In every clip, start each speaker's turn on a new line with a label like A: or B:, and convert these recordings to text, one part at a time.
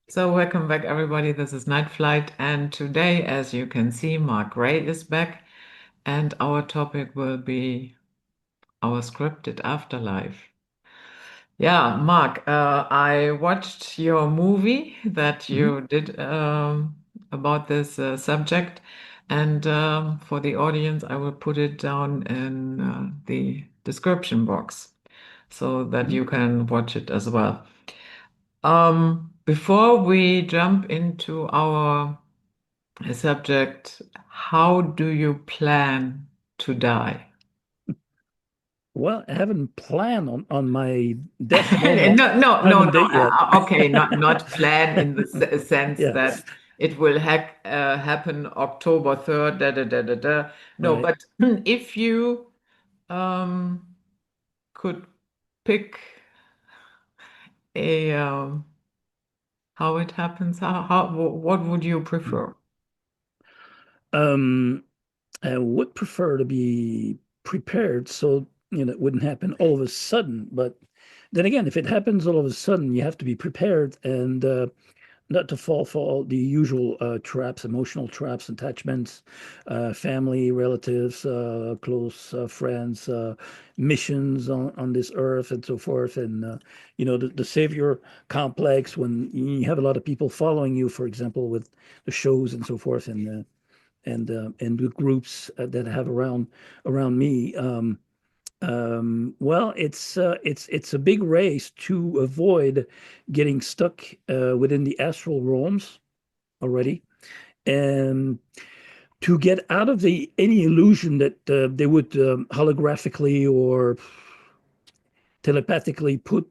A: So welcome back, everybody. This is Night Flight, and today, as you can see, Mark Ray is back, and our topic will be our scripted afterlife. Yeah, Mark, I watched your movie that
B: Mhm.
A: you did about this subject, and for the audience, I will put it down in the description box so that
B: Mhm.
A: you can watch it as well. Before we jump into our subject, how do you plan to die?
B: Well, I haven't planned on my death, nor my
A: No, no,
B: time
A: no,
B: and
A: no.
B: date yet.
A: Okay, not plan in the sense
B: Yeah,
A: that it will happen October 3rd, da da da da da. No,
B: right.
A: but if you um, could pick a how it happens, what would you prefer?
B: Um, I would prefer to be prepared so it wouldn't happen all of a sudden. But then again, if it happens all of a sudden, you have to be prepared and not to fall for all the usual traps, emotional traps, attachments, family, relatives, close friends, missions on this earth, and so forth. And, the savior complex when you have a lot of people following you, for example, with the shows and so forth, and the groups that I have around me. Well, it's a big race to avoid getting stuck within the astral realms already, and to get out of the any illusion that they would holographically or telepathically put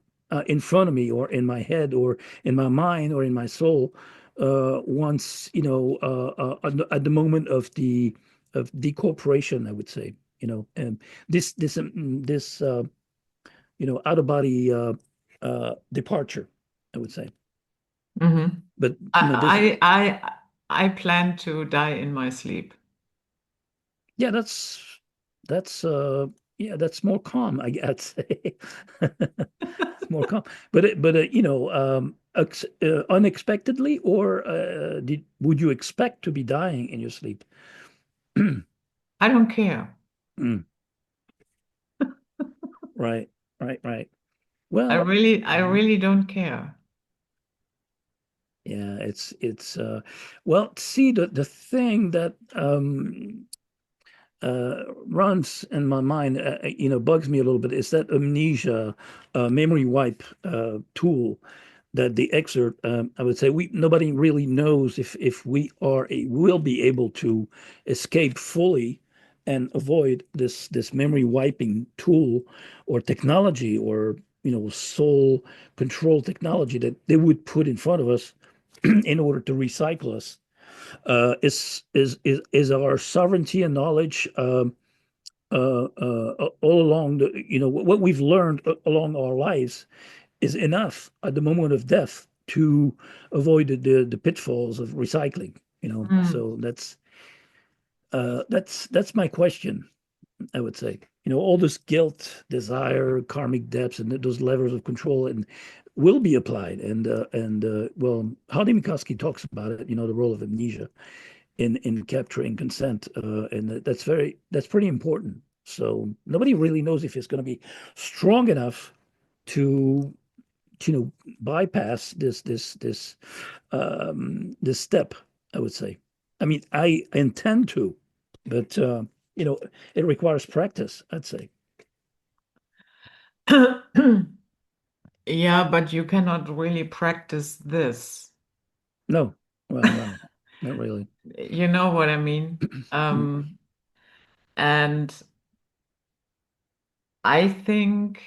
B: in front of me or in my head or in my mind or in my soul once at the moment of decorporation, I would say, and this out of body departure, I would say.
A: Mhm.
B: But this
A: I plan to die in my sleep.
B: yeah, that's yeah, that's more calm, I'd say. It's more calm, but unexpectedly, or did would you expect to be dying in your sleep?
A: I don't care.
B: Mm, right, right.
A: I
B: Well,
A: really, I really don't care.
B: yeah, it's well, see, the thing that runs in my mind, bugs me a little bit, is that amnesia memory wipe tool that the excerpt. I would say we nobody really knows if we will be able to escape fully and avoid this memory wiping tool or technology or soul control technology that they would put in front of us in order to recycle us. Is our sovereignty and knowledge all along what we've learned along our lives is enough at the moment of death to avoid the pitfalls of recycling.
A: Mm.
B: So that's my question. I would say, all this guilt, desire, karmic debts, and those levers of control and will be applied. And well, Hardy Mikoski talks about it. The role of amnesia in capturing consent, and that's pretty important. So nobody really knows if it's going to be strong enough to bypass this step. I would say. I mean, I intend to, but you know, it requires practice. I'd say.
A: Yeah, but you cannot really practice this.
B: No, well, no, not really.
A: You know what I mean?
B: Mm,
A: Um, and I think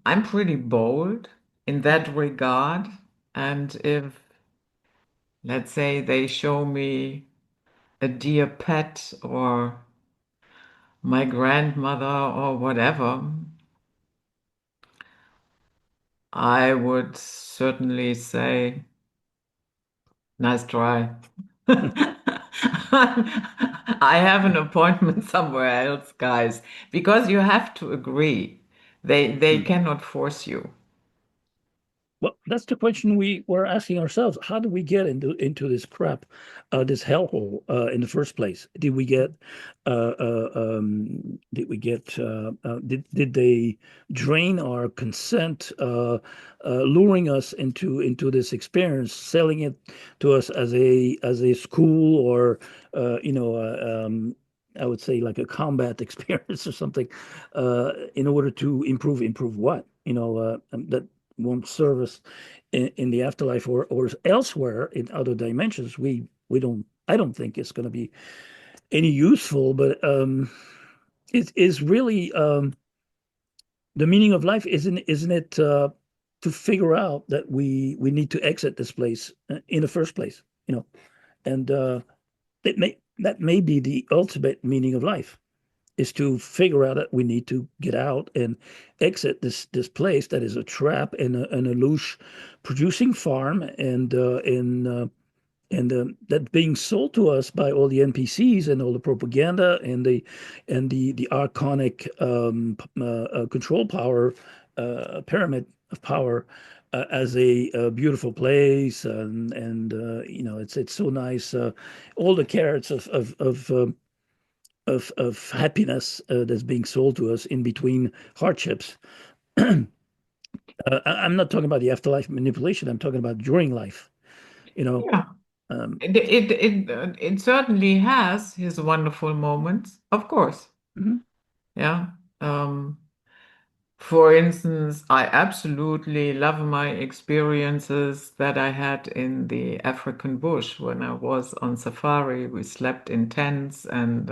A: I'm pretty bold in that regard. And if, let's say, they show me a dear pet or my grandmother or whatever, I would certainly say, nice try. I have an appointment somewhere else, guys, because you have to agree. They
B: mm,
A: cannot force you.
B: Well, that's the question we were asking ourselves. How did we get into this crap, this hellhole, in the first place? Did we get, did they drain our consent, luring us into this experience, selling it to us as a school or, I would say like a combat experience or something, in order to improve what? That won't serve us in the afterlife or elsewhere in other dimensions. We don't. I don't think it's going to be any useful. But it is really the meaning of life, isn't it? To figure out that we need to exit this place in the first place. And that may be the ultimate meaning of life is to figure out that we need to get out and exit this place that is a trap and a loose producing farm and that being sold to us by all the NPCs and all the propaganda and the archonic control power pyramid of power as a beautiful place and it's so nice, all the carrots of happiness that's being sold to us in between hardships. I'm not talking about the afterlife manipulation. I'm talking about during life. You know.
A: Yeah.
B: Um,
A: It certainly has his wonderful moments, of course.
B: mhm,
A: Yeah. Um, for instance, I absolutely love my experiences that I had in the African bush when I was on safari. We slept in tents, and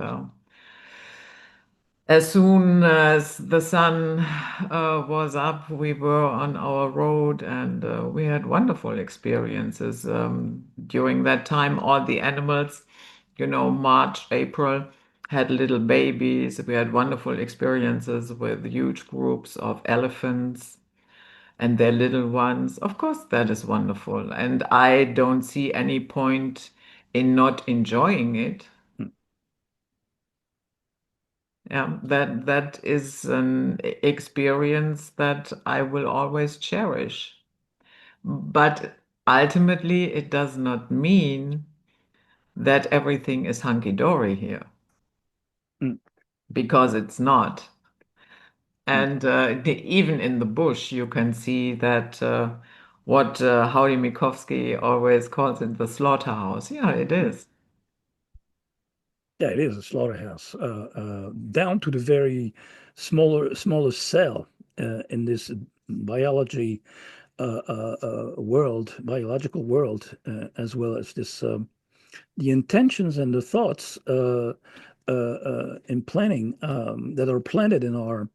A: as soon as the sun was up, we were on our road, and we had wonderful experiences. During that time, all the animals, March, April, had little babies. We had wonderful experiences with huge groups of elephants and their little ones. Of course, that is wonderful. And I don't see any point in not enjoying it.
B: mm,
A: Yeah, that is an experience that I will always cherish. But ultimately, it does not mean that everything is hunky-dory here,
B: mm,
A: because it's not.
B: mm,
A: And even in the bush, you can see that what Howdy Mikovsky always calls it the slaughterhouse. Yeah, it
B: mm.
A: is.
B: Yeah, it is a slaughterhouse, down to the very smallest cell in this biology biological world, as well as this the intentions and the thoughts and planning that are planted in our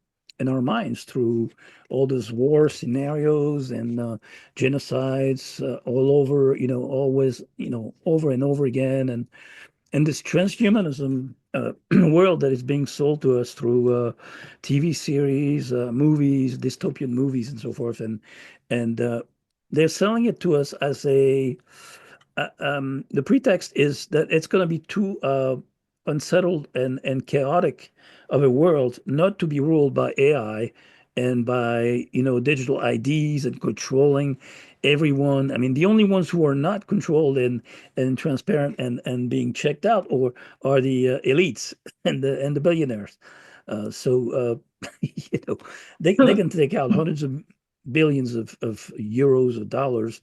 B: minds through all those war scenarios and genocides all over, always, over and over again, and this transhumanism world that is being sold to us through TV series, movies, dystopian movies, and so forth, and they're selling it to us as the pretext is that it's going to be too unsettled and chaotic of a world not to be ruled by AI and by digital IDs and controlling everyone. I mean, the only ones who are not controlled and transparent and being checked out or are the elites and the billionaires. So you know they can take out hundreds of billions of euros or dollars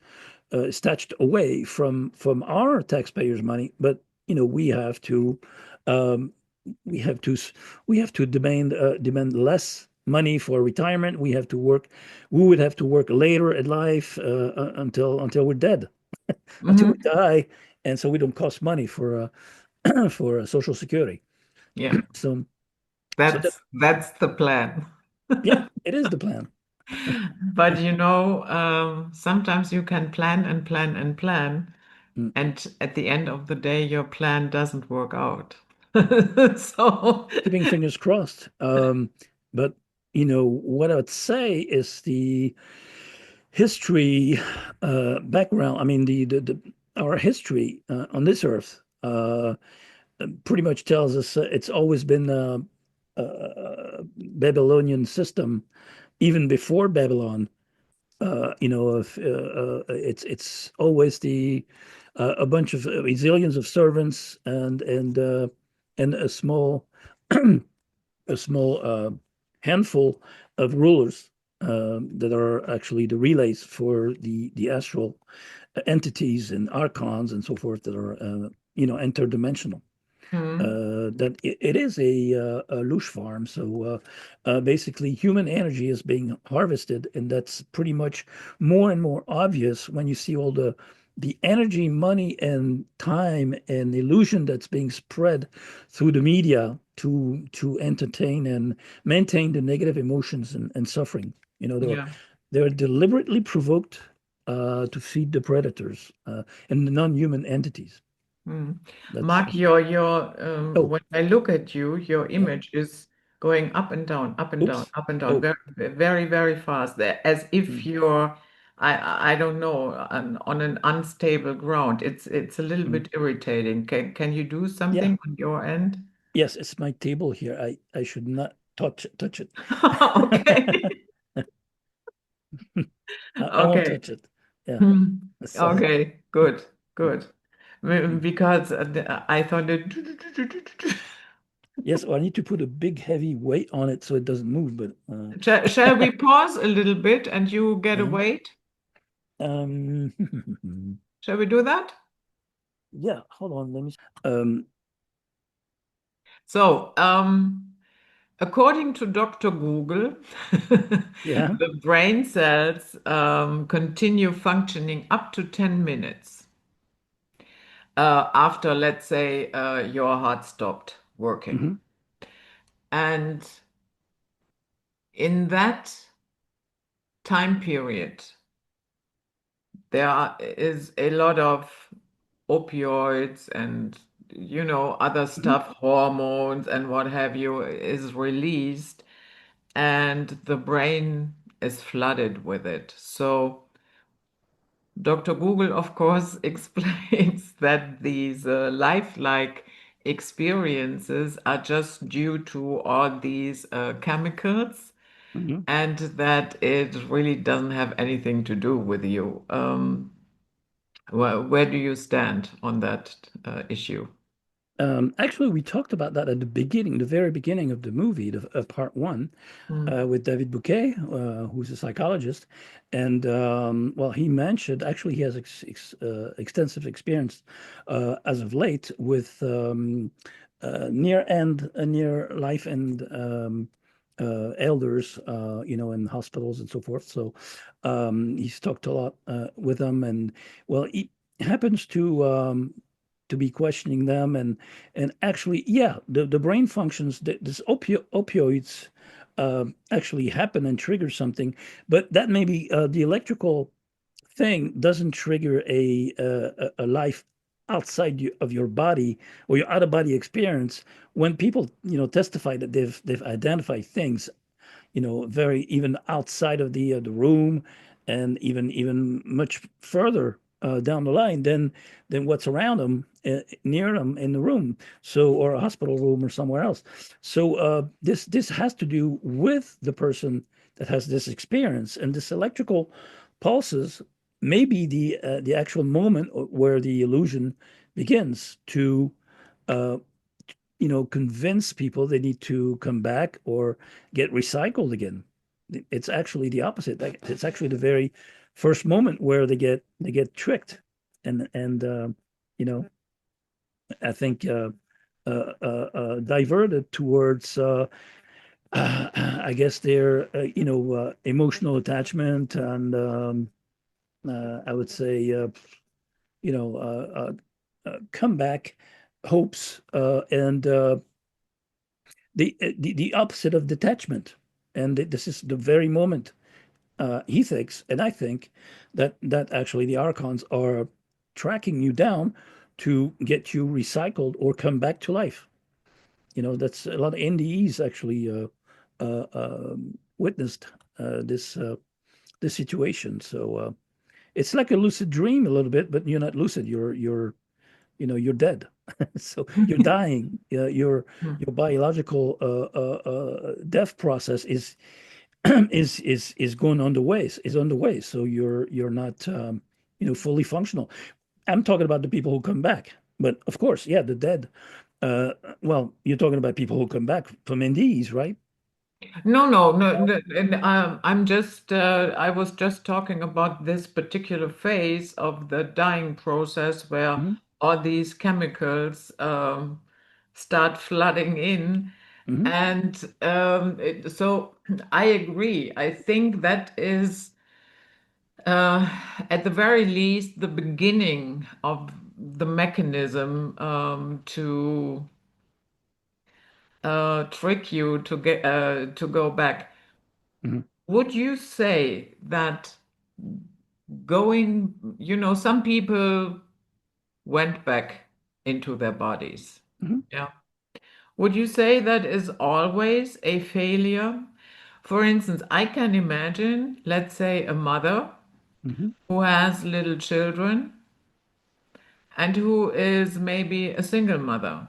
B: snatched away from our taxpayers' money, but we have to um, we have to we have to demand less money for retirement. We have to work. We would have to work later in life until we're dead, until we
A: Hmm.
B: die, and so we don't cost money for for Social Security.
A: Yeah,
B: So so that
A: that's the plan.
B: yeah, it is the plan.
A: But sometimes you can plan and plan and plan,
B: Mm.
A: and at the end of the day, your plan doesn't work out. So,
B: Keeping fingers crossed. But what I would say is the history background. I mean, the our history on this earth pretty much tells us it's always been Babylonian system, even before Babylon. it's always the a bunch of zillions of servants and a small handful of rulers that are actually the relays for the astral entities and archons and so forth that are interdimensional.
A: Hmm.
B: That it is a loosh farm. So basically, human energy is being harvested, and that's pretty much more and more obvious when you see all the energy, money, and time and illusion that's being spread through the media to entertain and maintain the negative emotions and suffering.
A: Yeah.
B: They're deliberately provoked to feed the predators and the non-human entities.
A: Mm. Mark,
B: That's oh
A: when I look at you, your
B: yeah.
A: image is going up and down, up and down,
B: Oops.
A: up and down,
B: Oh.
A: very, very, very fast, there, as if
B: Mm,
A: you're, I don't know, on an unstable ground. It's a little
B: mm.
A: bit irritating. Can you do
B: Yeah.
A: something on your end?
B: Yes, it's my table here. I should not touch it.
A: Okay.
B: I won't
A: Okay.
B: touch it. Yeah.
A: Hmm.
B: So
A: Okay. Good. Good.
B: mm.
A: Because I thought it.
B: Yes, well, I need to put a big heavy weight on it so it doesn't move. But
A: Shall we pause a little bit and you get a
B: uh,
A: weight?
B: um,
A: Shall we do that?
B: yeah. Hold on. Let me. Um,
A: So, according to Dr. Google,
B: yeah.
A: the brain cells continue functioning up to 10 minutes after, let's say, your heart stopped working.
B: Hmm.
A: And in that time period, is a lot of opioids and other
B: Hmm.
A: stuff, hormones and what have you, is released, and the brain is flooded with it. So Dr. Google, of course, explains that these lifelike experiences are just due to all these chemicals,
B: Hmm.
A: and that it really doesn't have anything to do with you. Where do you stand on that issue?
B: Actually, we talked about that at the beginning, the very beginning of the movie, of part one,
A: Mm,
B: with David Bouquet, who's a psychologist. And well, he mentioned actually he has extensive experience as of late with near life and elders, in hospitals and so forth. So he's talked a lot with them, and well, he happens to be questioning them, and actually, yeah, the brain functions. This opioids actually happen and trigger something, but that may be the electrical thing doesn't trigger a life outside of your body or your out of body experience. When people testify that they've identified things very even outside of the room, and even much further down the line than what's around them, near them in the room, so or a hospital room or somewhere else. So this has to do with the person that has this experience, and this electrical pulses may be the actual moment where the illusion begins to uh, convince people they need to come back or get recycled again. It's actually the opposite. It's actually the very first moment where they get tricked, and you know I think diverted towards I guess their emotional attachment and I would say comeback hopes and the opposite of detachment. And this is the very moment he thinks, and I think that actually the archons are tracking you down to get you recycled or come back to life. That's a lot of NDEs actually witnessed this situation. So it's like a lucid dream a little bit, but you're not lucid. You're dead. So you're dying. Your
A: mm,
B: biological death process is going on the way, is on the way. So you're not fully functional. I'm talking about the people who come back. But of course, yeah, the dead. Uh, well, you're talking about people who come back from NDEs, right?
A: No, no, no, no, I'm just, I was just talking about this particular phase of the dying process where
B: Hmm.
A: all these chemicals start flooding in.
B: Hmm.
A: And so I agree. I think that is, uh, at the very least, the beginning of the mechanism to trick you to go back.
B: Hmm.
A: Would you say that some people went back into their bodies?
B: Hmm.
A: Yeah. Would you say that is always a failure? For instance, I can imagine, let's say, a mother
B: Hmm.
A: who has little children and who is maybe a single mother.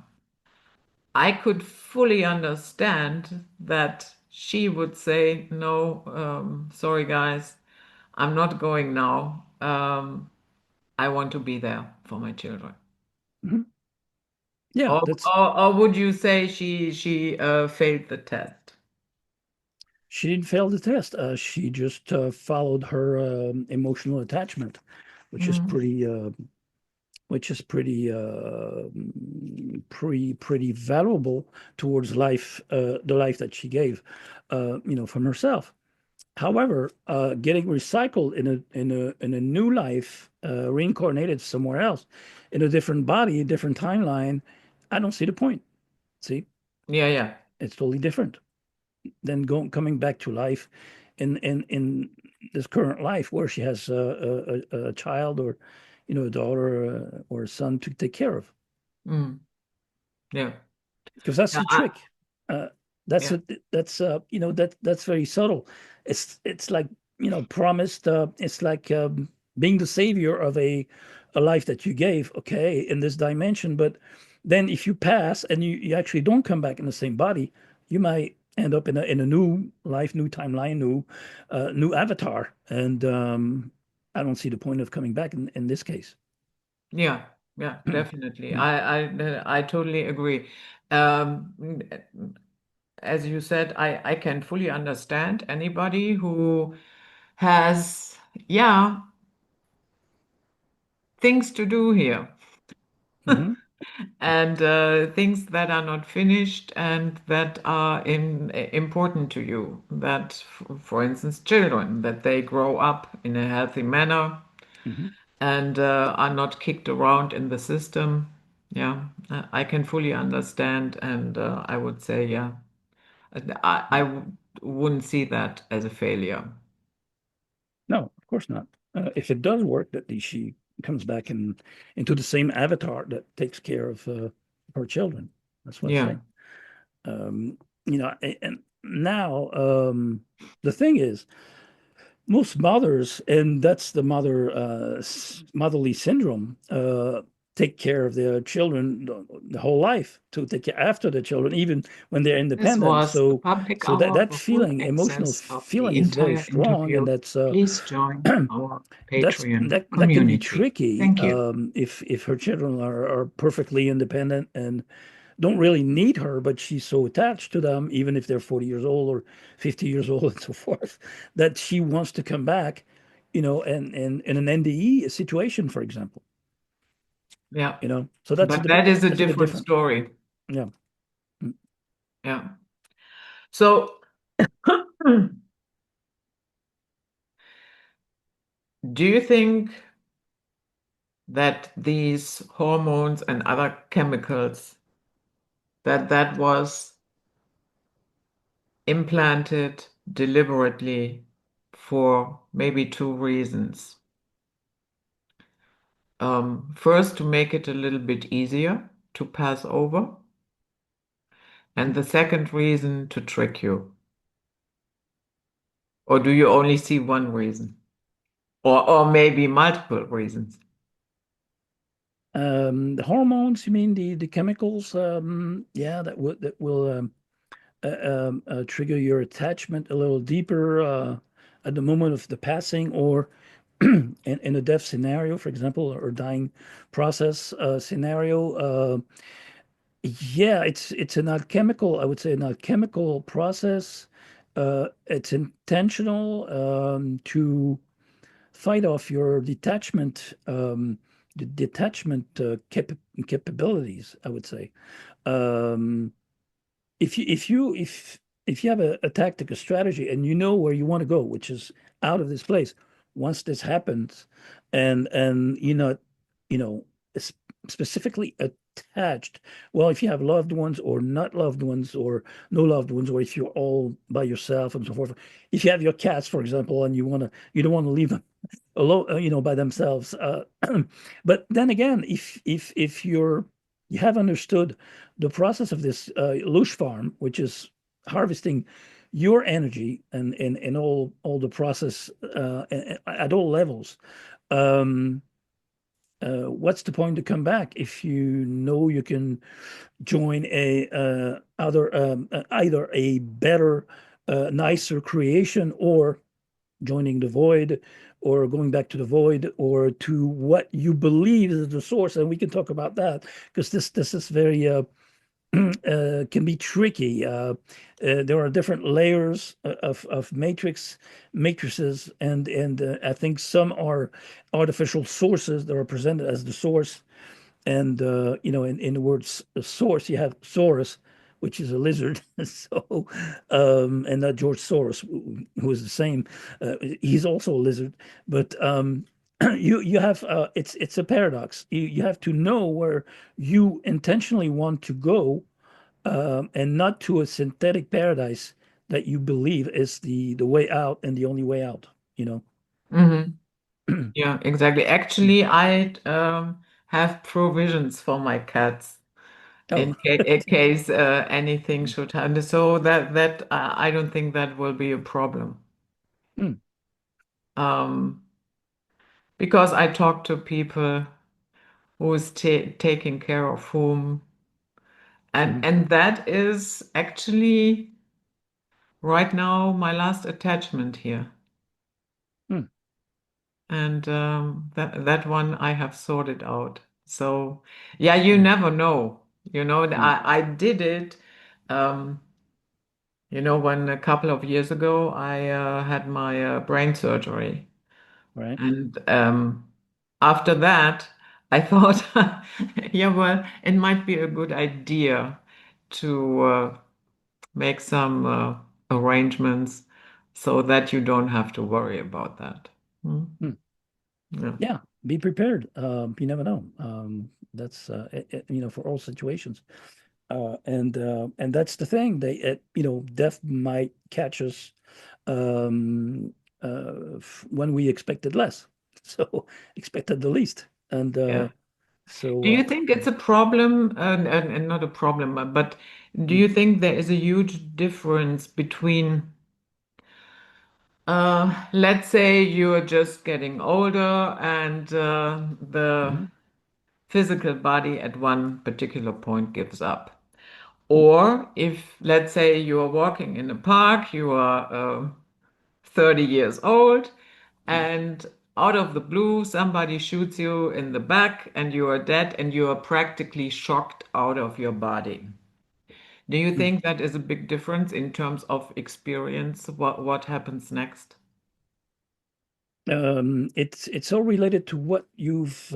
A: I could fully understand that she would say, no, sorry, guys, I'm not going now. I want to be there for my children.
B: Hmm. Yeah,
A: Or,
B: that's
A: or would you say she failed the test?
B: she didn't fail the test. She just followed her emotional attachment, which is
A: Mm.
B: pretty pretty valuable towards life, the life that she gave, from herself. However, getting recycled in a new life, reincarnated somewhere else, in a different body, a different timeline, I don't see the point. See,
A: Yeah, yeah.
B: it's totally different than going coming back to life in this current life where she has a child, or a daughter, or a son to take care of.
A: Mm. Yeah.
B: Because that's
A: Yeah,
B: the trick. Uh, that's
A: yeah,
B: a, that's that's very subtle. It's like promised. It's like being the savior of a life that you gave, okay, in this dimension. But then if you pass and you actually don't come back in the same body, you might end up in a new life, new timeline, new avatar. And I don't see the point of coming back in this case.
A: yeah, yeah, definitely.
B: Mm.
A: I totally agree. Um, as you said, I can fully understand anybody who has, yeah, things to do here.
B: Mhm.
A: And things that are not finished and that are important to you. That, for instance, children, that they grow up in a healthy manner
B: Mhm.
A: and are not kicked around in the system. Yeah, I can fully understand, and I would say, yeah, wouldn't see that as a failure.
B: No, of course not. If it does work, that she comes back into the same avatar that takes care of her children. That's what I
A: Yeah,
B: say. Um, and now the thing is, most mothers, and that's the motherly syndrome, take care of their children the whole life, to take care after the children, even when they're
A: this
B: independent.
A: was the
B: So,
A: public
B: so that
A: hour
B: that
A: for full
B: feeling, emotional
A: access of the
B: feeling, is very
A: entire
B: strong, and
A: interview.
B: that's
A: Please join our Patreon
B: that can be
A: community.
B: tricky
A: Thank you.
B: if her children are perfectly independent and don't really need her, but she's so attached to them, even if they're 40 years old or 50 years old and so forth, that she wants to come back, and in an NDE situation, for example,
A: Yeah,
B: so
A: but that is a
B: that's a bit
A: different
B: different.
A: story.
B: Yeah. Mm.
A: Yeah. So, do you think that these hormones and other chemicals that was implanted deliberately for maybe two reasons? First, to make it a little bit easier to pass over, and the second reason to trick you. Or do you only see one reason? Or maybe multiple reasons?
B: The hormones, you mean the chemicals? Yeah, that will trigger your attachment a little deeper at the moment of the passing, or in a death scenario, for example, or dying process scenario. Yeah, it's an alchemical, I would say, an alchemical process. It's intentional to fight off your detachment, the detachment capabilities, I would say. Um, if you have a tactic, a strategy, and you know where you want to go, which is out of this place, once this happens, and you know, es- specifically attached. Well, if you have loved ones or not loved ones or no loved ones, or if you're all by yourself and so forth. If you have your cats, for example, and you don't want to leave them alone, by themselves. But then again, if you have understood the process of this lush farm, which is harvesting your energy and all the process at all levels, um, what's the point to come back if you know you can join either a better, nicer creation, or joining the void, or going back to the void, or to what you believe is the source. And we can talk about that, because this is very can be tricky. There are different layers of matrices, and I think some are artificial sources that are presented as the source. And in the word source, you have Soros, which is a lizard. So, and not George Soros, who is the same. He's also a lizard. But you have it's a paradox. You have to know where you intentionally want to go, and not to a synthetic paradise that you believe is the way out and the only way out. You know.
A: Hmm. Yeah, exactly. Actually, I have provisions for my cats
B: Oh.
A: in case anything should happen. So that I don't think that will be a problem.
B: Hmm.
A: Um, because I talk to people who is ta taking care of whom,
B: Mhm.
A: and that is actually right now my last attachment here.
B: Hmm.
A: And that one I have sorted out. So yeah, you
B: Hmm.
A: never know.
B: Hmm.
A: I did it. Um, when a couple of years ago I had my brain surgery,
B: Right.
A: and after that I thought, yeah, well, it might be a good idea to make some arrangements so that you don't have to worry about that. Hmm?
B: Hmm.
A: Yeah.
B: Yeah, be prepared. You never know. That's for all situations. And that's the thing. Death might catch us um, when we expected less. So expected the least. And
A: Yeah. Do
B: so
A: you think it's a problem, and not a problem, but do
B: mm,
A: you think there is a huge difference between, let's say you're just getting older and the
B: mhm,
A: physical body at one particular point gives up?
B: mm,
A: Or if, let's say, you are walking in a park, you are 30 years old,
B: mm,
A: and out of the blue, somebody shoots you in the back and you are dead and you are practically shocked out of your body. Do you
B: mm.
A: think that is a big difference in terms of experience? What happens next?
B: It's all related to what you've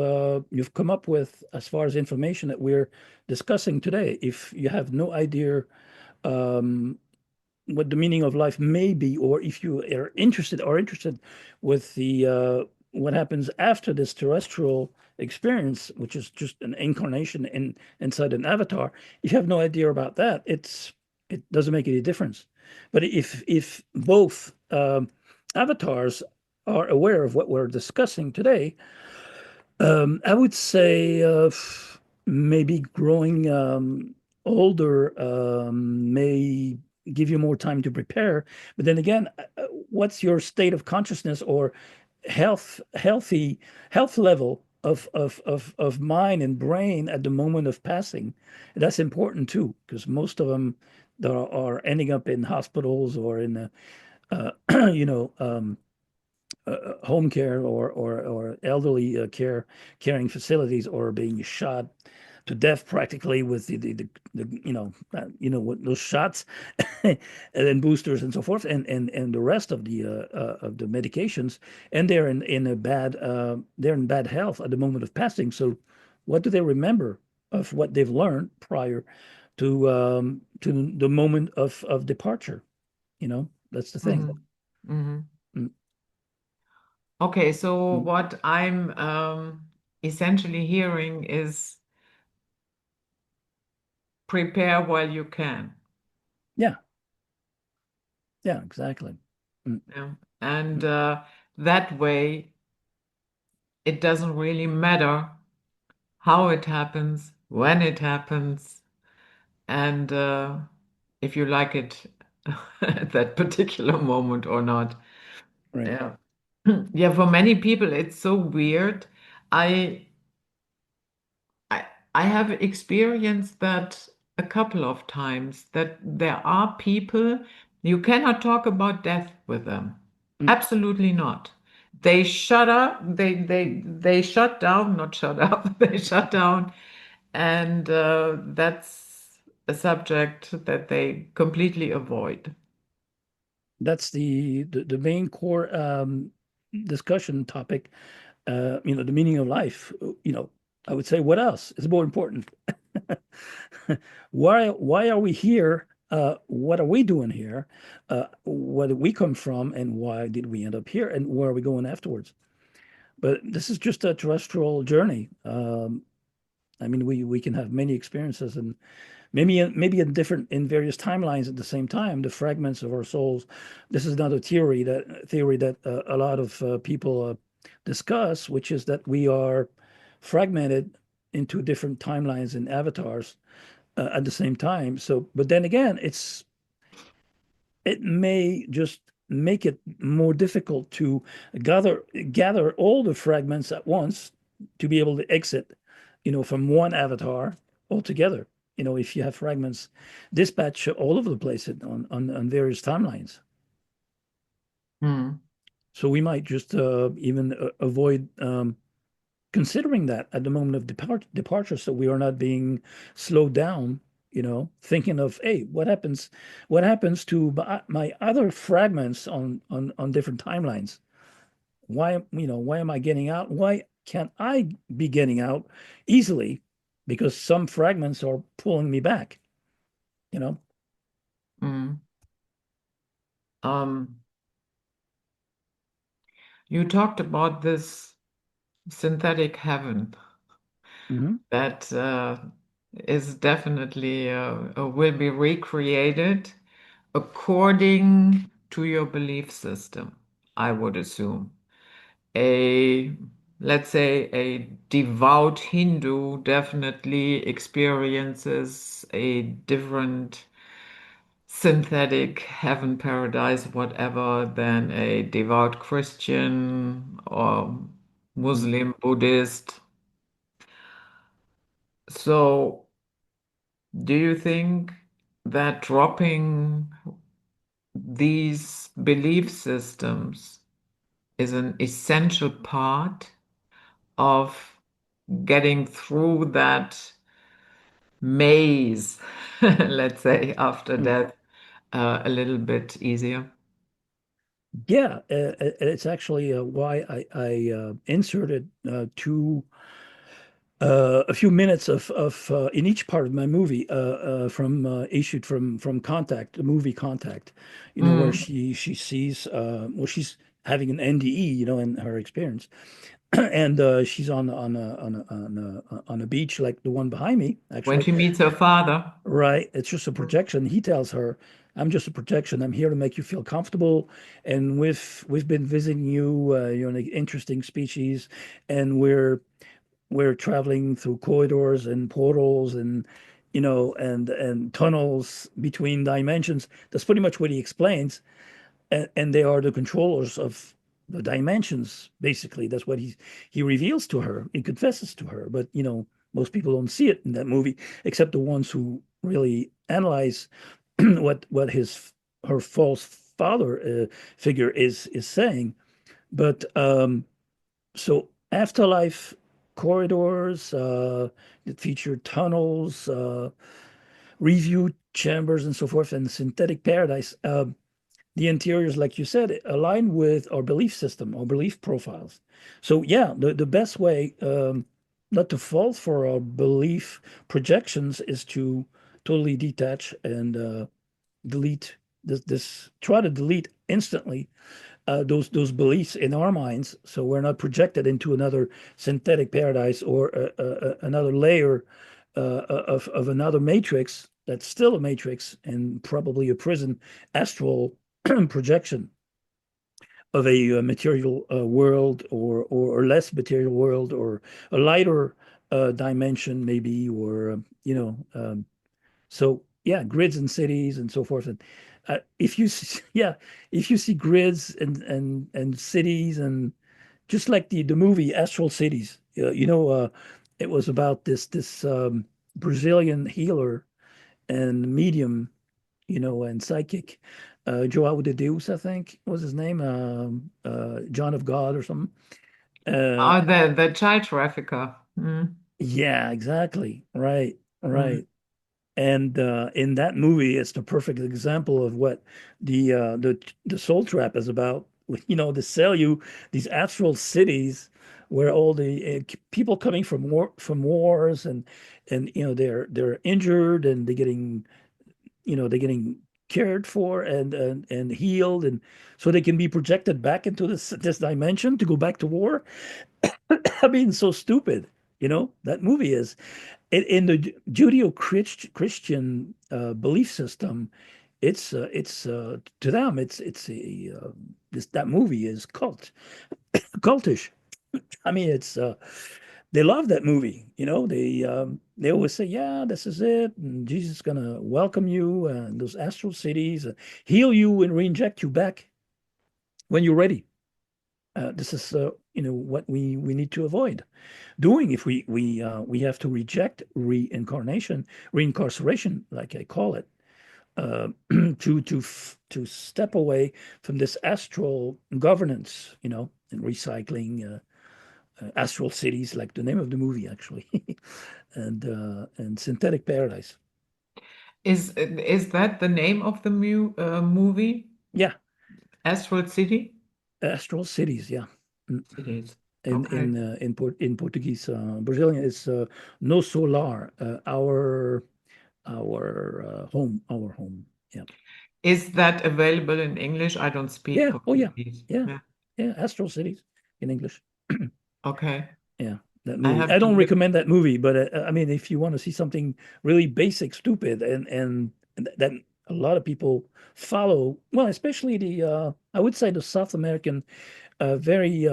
B: come up with as far as information that we're discussing today. If you have no idea um, what the meaning of life may be, or if you are interested with the what happens after this terrestrial experience, which is just an incarnation inside an avatar. If you have no idea about that, it doesn't make any difference. But if both avatars are aware of what we're discussing today, I would say maybe growing older may give you more time to prepare. But then again, what's your state of consciousness or healthy health level of mind and brain at the moment of passing? That's important too, because most of them that are ending up in hospitals or in you know, home care or elderly caring facilities, or being shot to death practically with the what those shots and then boosters and so forth, and the rest of the medications, and they're in bad health at the moment of passing. So what do they remember of what they've learned prior to the moment of departure? That's the thing.
A: Mhm. Mhm.
B: Mm,
A: Okay, so
B: mm.
A: what I'm essentially hearing is prepare while you can.
B: Yeah, yeah, exactly. Mm,
A: Yeah. And
B: mm.
A: that way, it doesn't really matter how it happens, when it happens, and if you like it at that particular moment or not.
B: Right.
A: Yeah. Yeah, for many people, it's so weird. I I I have experienced that a couple of times that there are people you cannot talk about death with them.
B: Mm.
A: Absolutely not. They shut up, they shut down, not shut up, they shut down, and that's a subject that they completely avoid.
B: That's the main core discussion topic. The meaning of life. I would say, what else is more important? Why are we here? What are we doing here? Where did we come from, and why did we end up here? And where are we going afterwards? But this is just a terrestrial journey. I mean, we can have many experiences, and maybe in various timelines at the same time, the fragments of our souls. This is another theory that a lot of people discuss, which is that we are fragmented into different timelines and avatars at the same time. So, but then again, it may just make it more difficult to gather all the fragments at once to be able to exit, from one avatar altogether. If you have fragments dispatched all over the place on various timelines.
A: Hmm.
B: So we might just even avoid considering that at the moment of departure, so we are not being slowed down, thinking of, hey, what happens to my other fragments on different timelines? Why am I getting out? Why can't I be getting out easily? Because some fragments are pulling me back, you know?
A: Hmm. Um, you talked about this synthetic heaven
B: Hmm.
A: that is definitely will be recreated according to your belief system, I would assume. A, let's say, a devout Hindu definitely experiences a different synthetic heaven, paradise, whatever, than a devout Christian or Muslim, Buddhist. So, do you think that dropping these belief systems is an essential part of getting through that maze, let's say, after death, a little bit easier?
B: Yeah, it's actually why I inserted a few minutes of in each part of my movie from issued from Contact, the movie Contact, where
A: Mm.
B: she sees she's having an NDE, in her experience, and she's on a beach like the one behind me,
A: When
B: actually.
A: she meets her father.
B: Right. It's just a projection. He tells her, I'm just a projection. I'm here to make you feel comfortable. And we've been visiting you, you're an interesting species, and we're traveling through corridors and portals and and tunnels between dimensions. That's pretty much what he explains. And they are the controllers of the dimensions, basically. That's what he reveals to her. He confesses to her. But most people don't see it in that movie, except the ones who really analyze what his her false father figure is saying. But so afterlife corridors that feature tunnels, review chambers, and so forth, and synthetic paradise. The interiors, like you said, align with our belief system, our belief profiles. So yeah, the best way not to fall for our belief projections is to totally detach and delete try to delete instantly those beliefs in our minds, so we're not projected into another synthetic paradise or another layer of another matrix that's still a matrix and probably a prison astral projection of a material world or less material world or a lighter dimension maybe or so yeah, grids and cities and so forth. And if you see, yeah, if you see grids and cities and just like the movie Astral Cities, it was about this Brazilian healer and medium, and psychic, Joao de Deus, I think was his name, John of God or something. Uh,
A: Oh, the child trafficker. Mm,
B: yeah, exactly. Right,
A: mm.
B: right. And in that movie, it's the perfect example of what the Soul Trap is about. To sell you these astral cities where all the people coming from wars and they're injured and they're getting cared for and healed and so they can be projected back into this dimension to go back to war. I mean, so stupid. That movie is in the Judeo-Christian belief system. It's to them it's a this that movie is cultish. I mean, it's they love that movie. They always say, yeah, this is it, and Jesus is gonna welcome you and those astral cities, heal you and re-inject you back when you're ready. This is what we need to avoid doing if we have to reject re-incarceration, like I call it, to step away from this astral governance, and recycling astral cities, like the name of the movie actually, and synthetic paradise.
A: Is that the name of the movie?
B: Yeah,
A: Astral City?
B: astral cities. Yeah. Mm.
A: It is.
B: In
A: Okay.
B: in in Portuguese, Brazilian is no solar, our home. Yeah.
A: Is that available in English? I don't speak
B: Yeah. Oh, yeah.
A: Portuguese.
B: Yeah.
A: Yeah.
B: Yeah. Astral Cities in English.
A: Okay.
B: Yeah. That
A: I
B: movie.
A: have
B: I
A: to
B: don't
A: look.
B: recommend that movie, but I mean, if you want to see something really basic, stupid, and that a lot of people follow, well, especially I would say the South American, very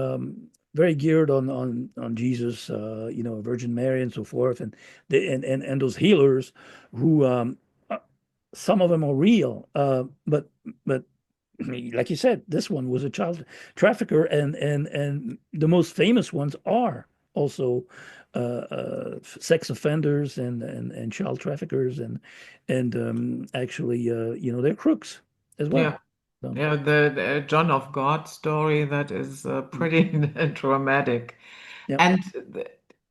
B: geared on Jesus, Virgin Mary and so forth, and and those healers who uh, some of them are real, but like you said, this one was a child trafficker, and the most famous ones are also sex offenders and child traffickers and actually they're crooks as well.
A: Yeah.
B: So
A: Yeah, the John of God story that is
B: mm,
A: pretty dramatic.
B: yeah.
A: And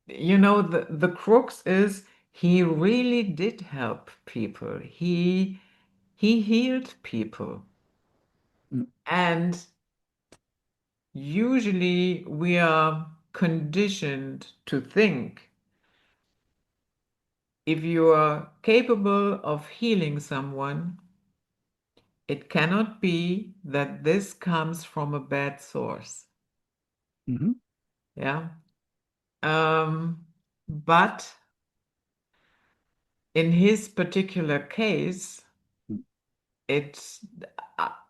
A: the crux is he really did help people. He healed people.
B: Mm,
A: And usually we are conditioned to think if you are capable of healing someone, it cannot be that this comes from a bad source.
B: mhm,
A: Yeah. But in his particular case,
B: mm,
A: it's,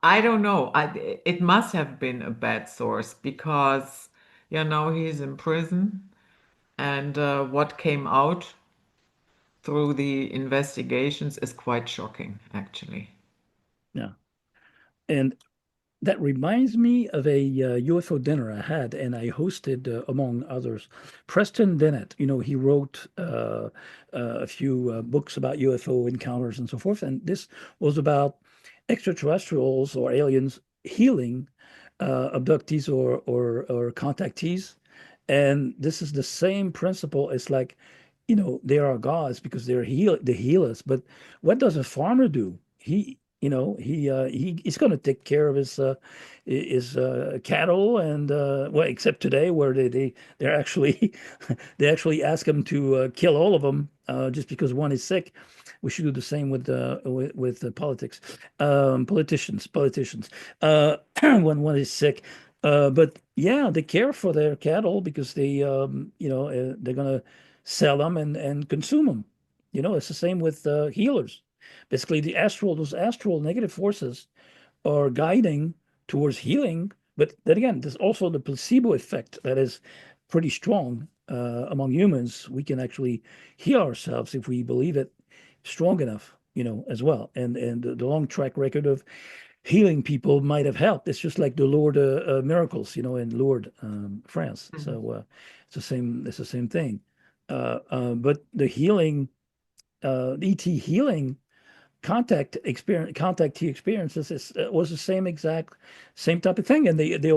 A: I don't know. It must have been a bad source because, he's in prison and what came out through the investigations is quite shocking, actually.
B: yeah. And That reminds me of a UFO dinner I had, and I hosted, among others, Preston Dennett. He wrote a few books about UFO encounters and so forth, and this was about extraterrestrials or aliens healing abductees or contactees. And this is the same principle. It's like, they are gods because they heal us. But what does a farmer do? He's going to take care of his cattle and well, except today where they're actually they actually ask him to kill all of them just because one is sick. We should do the same with politics, politicians. When one is sick, but yeah, they care for their cattle because they're gonna sell them and consume them. It's the same with healers. Basically, those astral negative forces are guiding towards healing. But then again, there's also the placebo effect that is pretty strong among humans. We can actually heal ourselves if we believe it strong enough, as well. And the long track record of healing people might have helped. It's just like the Lord miracles, in Lourdes, France.
A: Mhm.
B: So it's the same. It's the same thing. But the healing, ET healing contactee experiences was the same type of thing, and they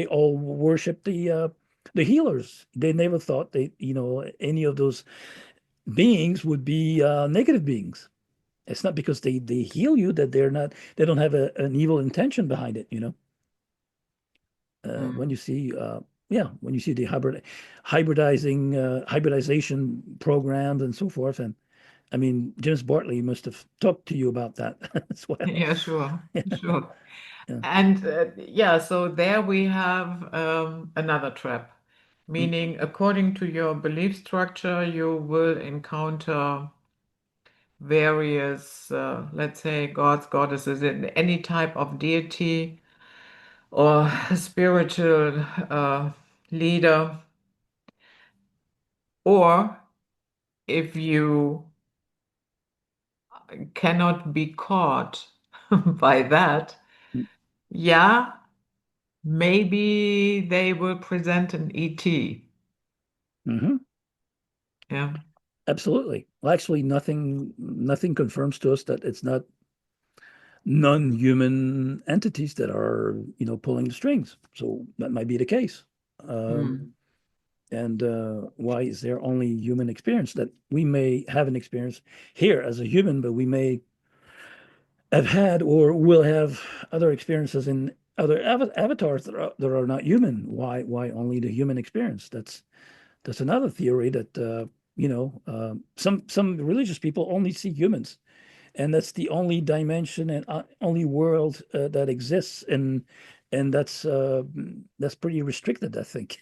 B: all worship the healers. They never thought any of those beings would be negative beings. It's not because they heal you that they don't have an evil intention behind it. When
A: Mm.
B: you see yeah, when you see the hybridization programs and so forth. And I mean, James Bartley must have talked to you about that as well.
A: Yeah, sure,
B: Yeah,
A: sure.
B: yeah.
A: And yeah, so there we have another trap,
B: Mm,
A: meaning according to your belief structure, you will encounter various, let's say, gods, goddesses, in any type of deity or spiritual leader. Or if you cannot be caught by that,
B: mm,
A: yeah, maybe they will present an ET.
B: mhm.
A: Yeah.
B: Absolutely. Well, actually, nothing confirms to us that it's not non-human entities that are, pulling the strings. So that might be the case. Um,
A: Mm.
B: and why is there only human experience that we may have an experience here as a human, but we may have had or will have other experiences in other avatars that are not human. Why only the human experience? That's another theory that some religious people only see humans, and that's the only dimension and only world that exists, and that's pretty restricted, I think.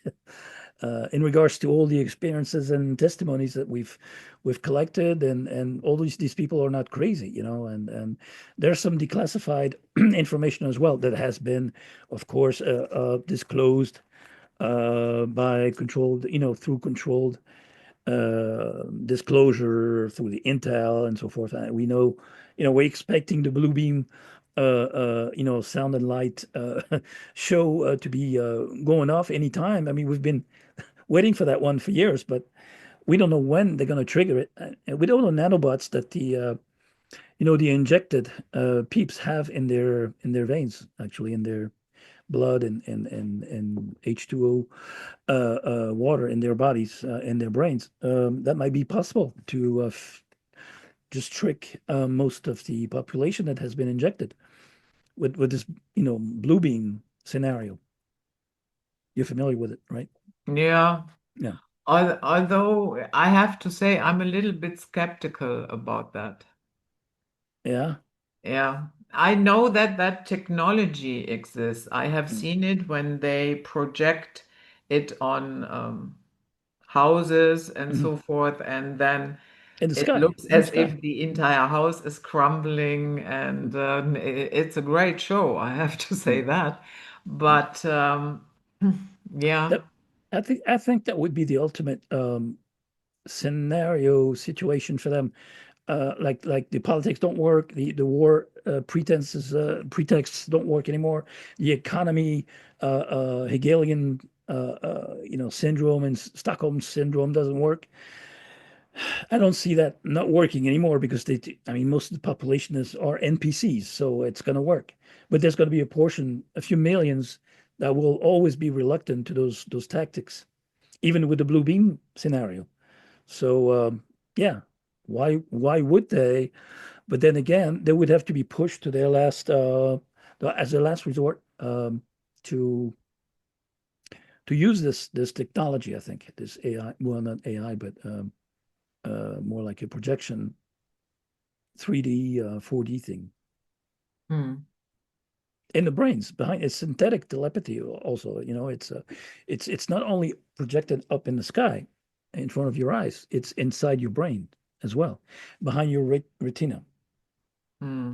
B: In regards to all the experiences and testimonies that we've collected, and all these people are not crazy, and there's some declassified information as well that has been, of course, disclosed by controlled, through controlled disclosure through the intel and so forth. We know, we're expecting the blue beam, sound and light show to be going off anytime. I mean, we've been waiting for that one for years, but we don't know when they're going to trigger it. And we don't know nanobots that the injected peeps have in their veins, actually in their blood and H2O water in their bodies, in their brains. That might be possible to just trick most of the population that has been injected with this, blue beam scenario. You're familiar with it, right?
A: Yeah.
B: Yeah.
A: Although I have to say I'm a little bit skeptical about that.
B: Yeah.
A: Yeah. I know that that technology exists. I have
B: Mm.
A: seen it when they project it on houses and
B: Mhm.
A: so forth, and then
B: In the
A: it
B: sky,
A: looks
B: in the
A: as
B: sky.
A: if the entire house is crumbling,
B: Mm.
A: and it's a great show, I have to say
B: Mm.
A: that.
B: Mm.
A: But yeah.
B: That I think that would be the ultimate scenario situation for them. Like the politics don't work, the war pretexts don't work anymore. The economy, Hegelian, syndrome and Stockholm syndrome doesn't work. I don't see that not working anymore because I mean, most of the population are NPCs, so it's going to work. But there's going to be a portion, a few millions, that will always be reluctant to those tactics, even with the blue beam scenario. So yeah, why would they? But then again, they would have to be pushed to their as their last resort, to use this technology. I think this AI, well, not AI, but more like a projection 3D, 4D thing
A: Hmm.
B: in the brains behind. It's synthetic telepathy also. It's not only projected up in the sky in front of your eyes, it's inside your brain as well, behind your retina.
A: Hmm.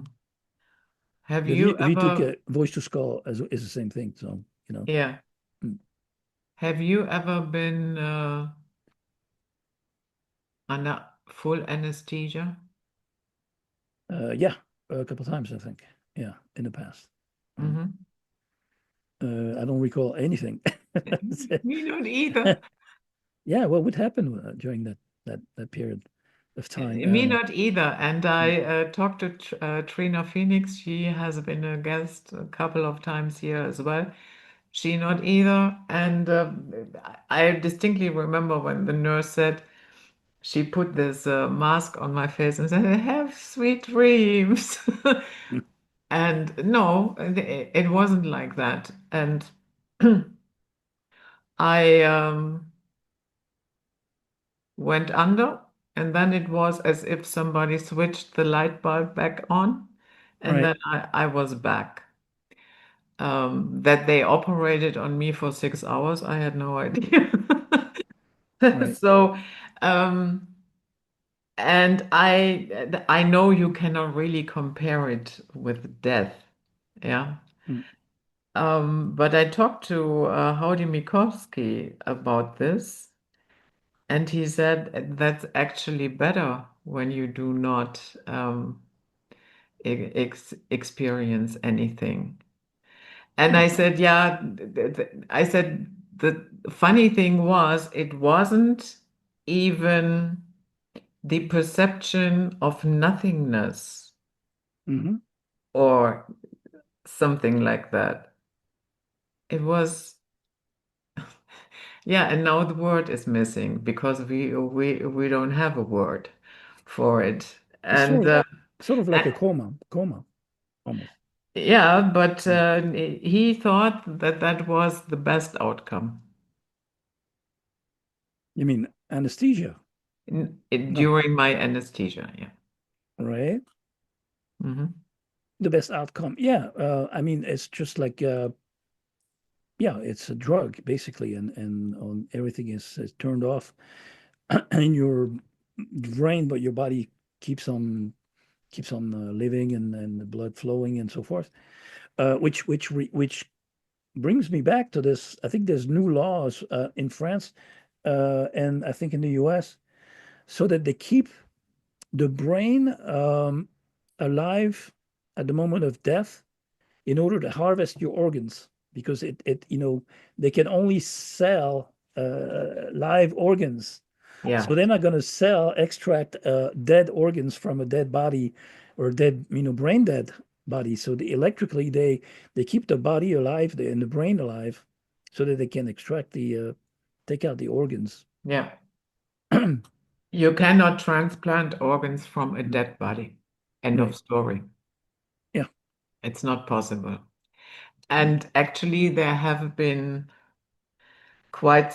A: Have
B: The
A: you
B: V took
A: ever,
B: a voice to skull as is the same thing. So,
A: yeah,
B: mm,
A: have you ever been under full anesthesia?
B: yeah, a couple of times I think. Yeah, in the past. Um,
A: Hmm.
B: I don't recall anything.
A: Me not either.
B: Yeah, what would happen during that period of time?
A: Me not either. And
B: Mm,
A: I talked to Trina Phoenix. She has been a guest a couple of times here as well. She not either. And I distinctly remember when the nurse said, she put this mask on my face and said, "Have sweet dreams."
B: mm,
A: And no, it wasn't like that. And I went under, and then it was as if somebody switched the light bulb back on, and
B: right,
A: then I was back. That they operated on me for 6 hours, I had no idea.
B: right.
A: So, um, and I know you cannot really compare it with death, yeah.
B: Mm,
A: But I talked to Howdy Mikoski about this, and he said that's actually better when you do not experience anything. And
B: hmm,
A: I said, yeah, I said the funny thing was it wasn't even the perception of nothingness
B: hmm.
A: or something like that. It was, yeah, and now the word is missing because we don't have a word for it.
B: It's
A: And
B: sort of like
A: and
B: a coma almost.
A: yeah, but
B: Mm.
A: he thought that that was the best outcome
B: You mean anesthesia? No,
A: during my anesthesia. Yeah.
B: right?
A: Hmm.
B: The best outcome. Yeah, I mean, it's just like yeah, it's a drug basically, and on everything is turned off in your brain, but your body keeps on living and the blood flowing and so forth. Which brings me back to this. I think there's new laws in France, and I think in the US, so that they keep the brain alive at the moment of death in order to harvest your organs, because they can only sell live organs.
A: Yeah.
B: So they're not going to extract dead organs from a dead body or dead, brain dead body. So electrically, they keep the body alive and the brain alive, so that they can take out the organs.
A: Yeah. You cannot transplant organs from a dead body. End of
B: Right.
A: story.
B: Yeah.
A: It's not possible. And actually, there have been quite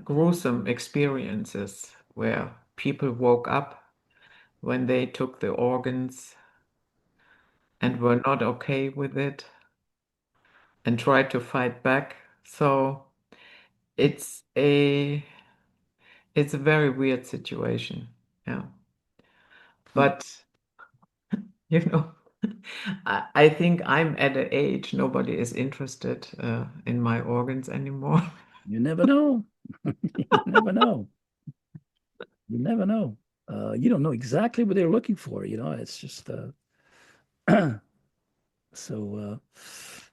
A: gruesome experiences where people woke up when they took the organs and were not okay with it and tried to fight back. So it's a it's a very weird situation. Yeah.
B: Mm.
A: But you know, I think I'm at an age nobody is interested in my organs anymore.
B: You never know. You never know. You never know. You don't know exactly what they're looking for. It's just So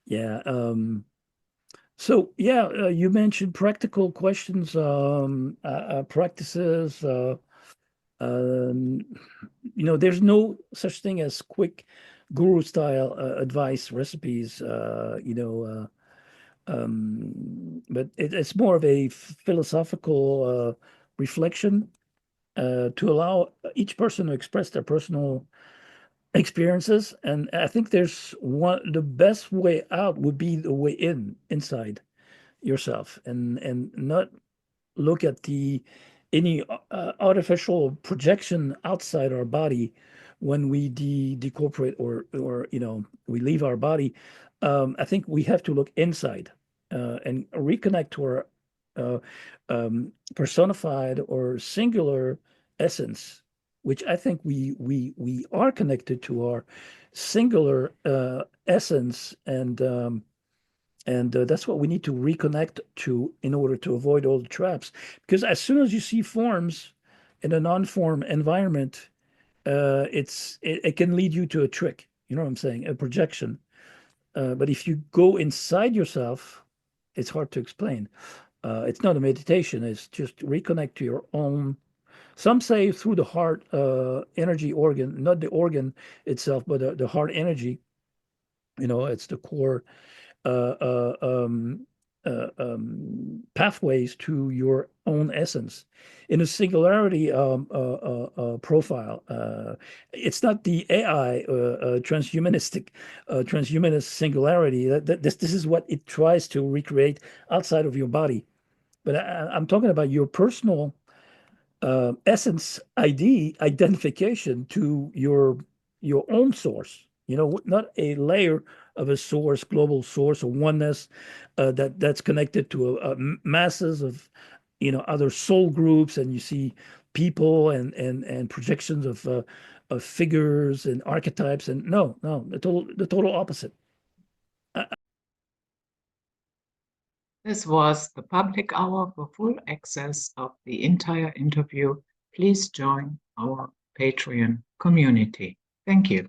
B: yeah. So yeah, you mentioned practical questions, practices. Um, there's no such thing as quick guru style advice recipes. But it's more of a philosophical reflection to allow each person to express their personal experiences. And I think the best way out would be the way inside yourself, and not look at the any artificial projection outside our body when we decorporate, or we leave our body. I think we have to look inside and reconnect to our uh, personified or singular essence, which I think we are connected to our singular essence, and that's what we need to reconnect to in order to avoid all the traps. Because as soon as you see forms in a non-form environment, it can lead you to a trick. You know what I'm saying? A projection. But if you go inside yourself, it's hard to explain. It's not a meditation. It's just reconnect to your own. Some say through the heart energy organ, not the organ itself, but the heart energy. It's the core uh, uh, um, pathways to your own essence in a singularity profile. It's not the AI transhumanist singularity. This is what it tries to recreate outside of your body. But I'm talking about your personal essence ID identification to your own source. Not a layer of a source, global source, or oneness that's connected to masses of other soul groups, and you see people and projections of figures and archetypes, and no, the total opposite.
A: This was the public hour. For full access of the entire interview, please join our Patreon community. Thank you.